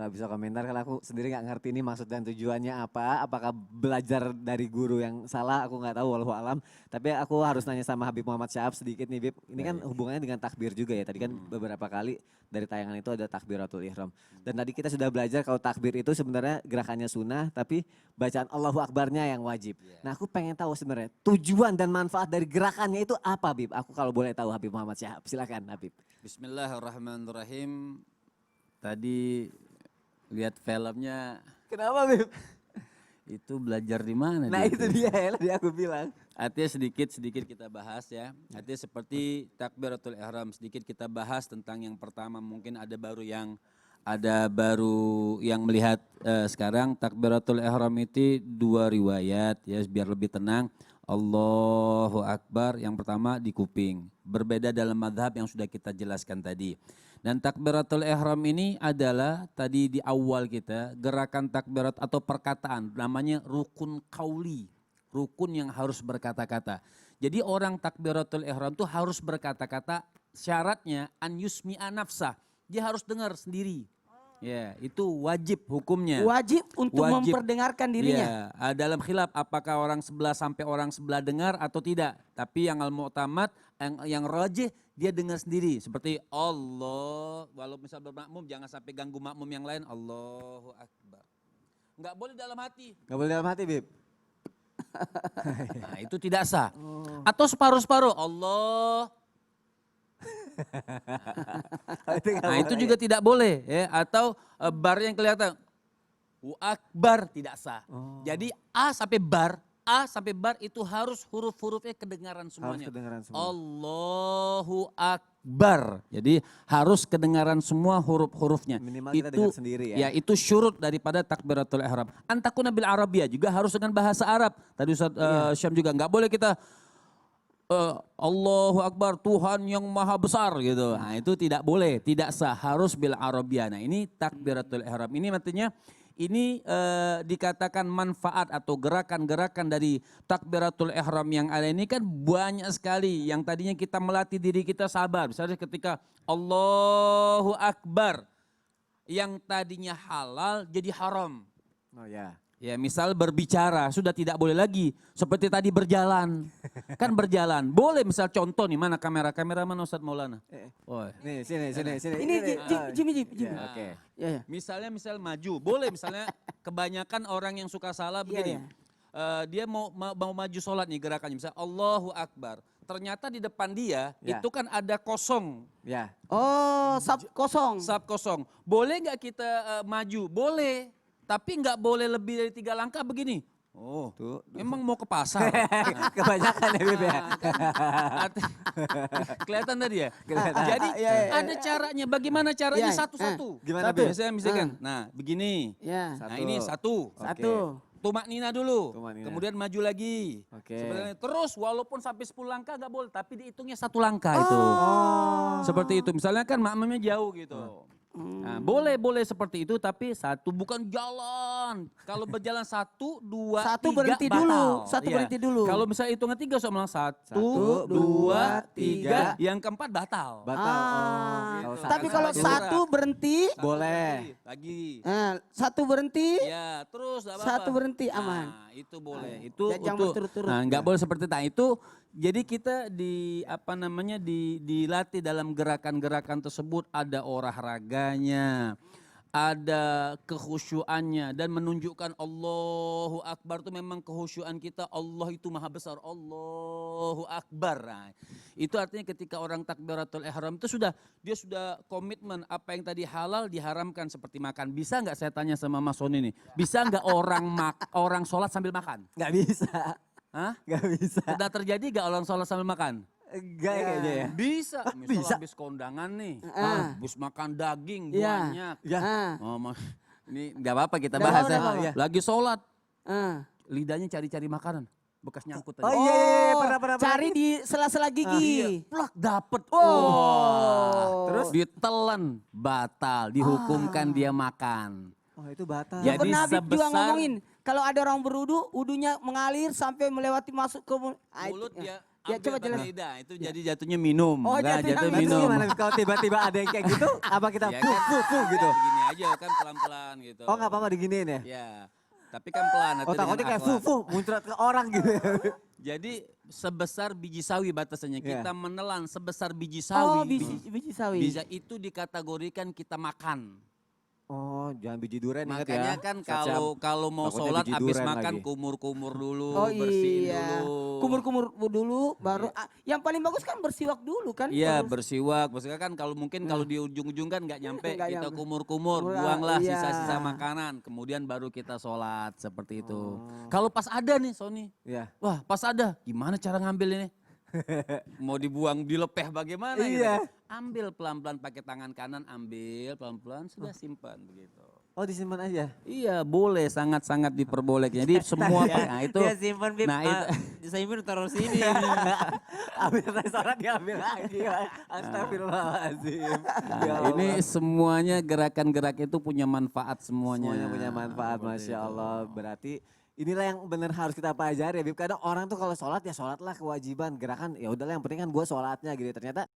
nggak bisa komentar karena aku sendiri nggak ngerti ini maksud dan tujuannya apa. Apakah belajar dari guru yang salah? Aku nggak tahu wallahu alam. Tapi aku harus nanya sama Habib Muhammad Syahab sedikit nih, Bib. Ini kan Baik. hubungannya dengan takbir juga ya. Tadi kan beberapa kali dari tayangan itu ada takbiratul ihram. Dan tadi kita sudah belajar kalau takbir itu sebenarnya gerakannya sunnah, tapi bacaan Allahu Akbarnya yang wajib. Nah, aku pengen tahu sebenarnya tujuan dan manfaat dari gerakannya itu apa, Bib? Aku kalau boleh tahu Habib Muhammad Syahab. Silakan, Habib. Bismillahirrahmanirrahim. Tadi lihat filmnya Kenapa, Bib? itu belajar di mana Nah, dia itu tuh? dia ya, tadi aku bilang. Artinya sedikit kita bahas ya. Artinya seperti takbiratul ihram sedikit kita bahas tentang yang pertama mungkin ada baru yang melihat sekarang takbiratul ihram itu dua riwayat ya biar lebih tenang. Allahu Akbar yang pertama di kuping. Berbeda dalam madhab yang sudah kita jelaskan tadi. Dan takbiratul ihram ini adalah tadi di awal kita gerakan takbirat atau perkataan namanya rukun qauli. Rukun yang harus berkata-kata. Jadi orang takbiratul ihram itu harus berkata-kata, syaratnya an yusmi'a nafsah. Dia harus dengar sendiri. Ya, itu wajib hukumnya. Wajib untuk Wajib. memperdengarkan dirinya. Ya, dalam khilaf apakah orang sebelah sampai orang sebelah dengar atau tidak. Tapi yang al-mu'tamad, yang rajih dia dengar sendiri. Seperti Allah, walau misal bermakmum jangan sampai ganggu makmum yang lain. Allahu Akbar. Enggak boleh dalam hati. Gak boleh dalam hati, Bib. Nah itu tidak sah. Atau separuh-separuh. Allah. Nah itu juga tidak boleh. Ya. Atau bar yang kelihatan. Akbar tidak sah. Jadi A sampai bar itu harus huruf-hurufnya kedengaran semuanya. Harus kedengaran semua. Allahu Akbar. Jadi harus kedengaran semua huruf-hurufnya. Minimal kita dengar sendiri ya. Ya itu syurut daripada takbiratul ihram. Antakuna bil arabiyah juga harus dengan bahasa Arab. Tadi Ustaz Syam juga nggak boleh kita Allahu Akbar Tuhan yang maha besar gitu. Nah itu tidak boleh, tidak sah, harus bil arabiyah. Nah ini takbiratul ihram. Ini artinya ini dikatakan manfaat atau gerakan-gerakan dari takbiratul ihram yang ada ini kan banyak sekali. Yang tadinya kita melatih diri kita sabar. Misalnya ketika Allahu Akbar yang tadinya halal jadi haram. Oh ya. Ya misal berbicara sudah tidak boleh lagi. Seperti tadi berjalan. Kan berjalan. Boleh misal contoh nih mana kamera mana Ustadz Maulana. Oh. Nih sini. Ini Jimmy. Ya, oke. Ya. Misal maju. Boleh misalnya kebanyakan orang yang suka salah begini. Dia mau maju sholat nih gerakannya. Misalnya Allahu Akbar. Ternyata di depan dia itu kan ada kosong. Ya. Oh, sab kosong. Sab kosong. Boleh nggak kita maju? Boleh. Tapi nggak boleh lebih dari 3 langkah begini. Oh, Tuh. emang mau ke pasar? Kebanyakan ya, Bib ya. Kelihatan tadi ya? Kelihatan. Jadi ada caranya. Bagaimana caranya satu-satu? Gimana, Satu. Bib? Misalkan, nah begini. Ya. Nah ini satu. Satu. Tumak nina dulu. Tumaknina. Kemudian maju lagi. Oke. Sebenarnya terus walaupun sampai 10 langkah nggak boleh. Tapi dihitungnya 1 langkah itu. Seperti itu. Misalnya kan makmumnya jauh gitu. Nah, boleh seperti itu tapi satu bukan jalan. Kalau berjalan 1, 2, 3 berhenti batal. dulu. Satu Iya. berhenti dulu. Kalau misalnya hitungan 3 saya bilang 1, 2, 3. Yang keempat batal. Batal. Ah. Kalau Tapi kalau Sangat satu berhenti, boleh. Lagi. satu berhenti, Ya terus gak apa-apa. satu berhenti aman. Nah itu boleh. Itu Jangan untuk berturut-turut. nah nggak boleh seperti itu. Nah, itu jadi kita dilatih dalam gerakan-gerakan tersebut ada olahraganya, ada kekhusyuannya dan menunjukkan Allahu Akbar itu memang kekhusyuan kita Allah itu maha besar Allahu Akbar. Nah, itu artinya ketika orang takbiratul ihram itu dia sudah komitmen apa yang tadi halal diharamkan seperti makan. Bisa nggak saya tanya sama Mas Soni nih? Bisa nggak orang sholat sambil makan? Nggak bisa. Hah? Nggak bisa. Pernah terjadi nggak orang sholat sambil makan? Enggak kayaknya ya. Bisa. Misal Bisa. habis kondangan nih, Ah. habis makan daging Iya. banyak. Ya. Oh, ini nggak apa-apa kita Nggak bahas apa-apa, ya. nggak apa-apa. Lagi sholat, lidahnya cari-cari makanan, bekas nyangkut tadi. Oh iya, pernah. Cari di sela-sela gigi. Plak dapet. Oh. Terus ditelan, batal, dihukumkan dia makan. Oh itu batal. Ya, Jadi Jadi Habib juga sebesar- ngomongin, kalau ada orang berwudu, wudunya mengalir sampai melewati masuk ke Mulut dia Ya coba jelas. Beda, itu jadi jatuhnya minum. Oh, Nah, jatuhnya jatuh Terus minum. gimana kalau tiba-tiba ada yang kayak gitu, apa kita Ya fuh gitu? Gini aja kan pelan-pelan gitu. Oh nggak apa-apa diginiin ya? Ya, tapi kan pelan. Oh nanti takutnya dengan kayak akhlak. fuh muncrat ke orang gitu. Jadi sebesar biji sawi batasannya. Iya. Kita menelan sebesar biji Oh, sawi. biji sawi. Bisa itu dikategorikan kita makan. Oh jangan biji durian ingat ya. Makanya kan Siap-siap. kalau mau Takutnya sholat biji habis durian makan lagi. kumur-kumur dulu, Oh bersihin iya. dulu. Kumur-kumur dulu baru yang paling bagus kan bersiwak dulu kan. Iya Baru- bersiwak, maksudnya kan kalau mungkin kalau di ujung-ujung kan nggak nyampe, Nggak kita nyampe. kumur-kumur, Kumur, buanglah iya. sisa-sisa makanan, kemudian baru kita sholat seperti itu. Oh. Kalau pas ada nih Sony, Iya. wah pas ada, gimana cara ngambil ini? Mau dibuang dilepeh bagaimana gitu? Iya. Ambil pelan-pelan pakai tangan kanan, ambil pelan-pelan sudah simpan begitu. Oh disimpan aja. Iya boleh, sangat-sangat diperbolehkan. Jadi semua nah itu. Dia simpan Bib. Nah itu. Simpan taruh sini. Ambil restoran diambil lagi. Astagfirullahaladzim. Nah, Ya Allah. ini semuanya gerakan-gerak itu punya manfaat semuanya. Semuanya punya manfaat, Seperti Masya itu. Allah. Berarti inilah yang benar harus kita pelajari ya, Bib. Kadang orang tuh kalau sholat ya sholat lah kewajiban. Gerakan ya udahlah yang penting kan gue sholatnya gitu. Ternyata